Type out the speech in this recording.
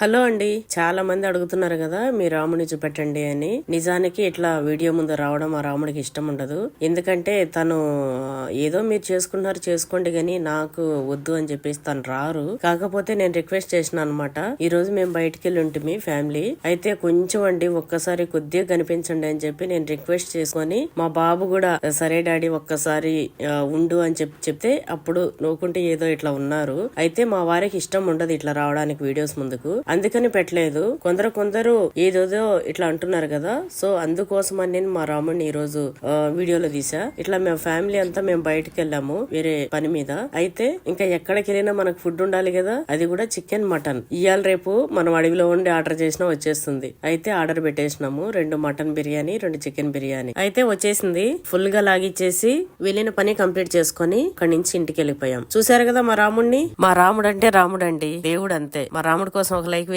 Hello అండి, చాలా మంది అడుగుతున్నారు కదా మీ రాముని చూపెట్టండి అని. నిజానికి ఇట్లా వీడియో ముందు రావడం ఆ రాముడికి ఇష్టం ఉండదు. ఎందుకంటే తను ఏదో మీరు చేసుకున్నారు చేసుకోండి గాని నాకు వద్దు అని చెప్పేసి తను రారు. కాకపోతే నేను రిక్వెస్ట్ చేసిన అనమాట. ఈ రోజు మేము బయటికి వెళ్ళి ఉంటుంది ఫ్యామిలీ అయితే కొంచెం అండి ఒక్కసారి కొద్దిగా కనిపించండి అని చెప్పి నేను రిక్వెస్ట్ చేసుకొని మా బాబు కూడా సరే డాడీ ఒక్కసారి ఉండు అని చెప్తే అప్పుడు నవ్వుకుంటే ఏదో ఇట్లా ఉన్నారు. అయితే మా వారికి ఇష్టం ఉండదు ఇట్లా రావడానికి వీడియోస్ ముందుకు, అందుకని పెట్టలేదు. కొందరు ఏదోదో ఇట్లా అంటున్నారు కదా, సో అందుకోసం అని నేను మా రాముడిని ఈ రోజు వీడియోలో తీసా. ఇట్లా మేము ఫ్యామిలీ అంతా మేము బయటకు వెళ్ళాము వేరే పని మీద. అయితే ఇంకా ఎక్కడికి వెళ్ళినా మనకు ఫుడ్ ఉండాలి కదా, అది కూడా చికెన్ మటన్. ఇవాళ రేపు మనం అడవిలో ఉండి ఆర్డర్ చేసినా వచ్చేస్తుంది. అయితే ఆర్డర్ పెట్టేసినాము 2 మటన్ బిర్యానీ 2 చికెన్ బిర్యానీ. అయితే వచ్చేసింది. ఫుల్ గా లాగిచ్చేసి వెళ్ళిన పని కంప్లీట్ చేసుకొని అక్కడి నుంచి ఇంటికి వెళ్ళిపోయాం. చూసారు కదా మా రాముడిని. మా రాముడు అంటే రాముడు అండి, దేవుడు అంతే. మా రాముడి కోసం ఒక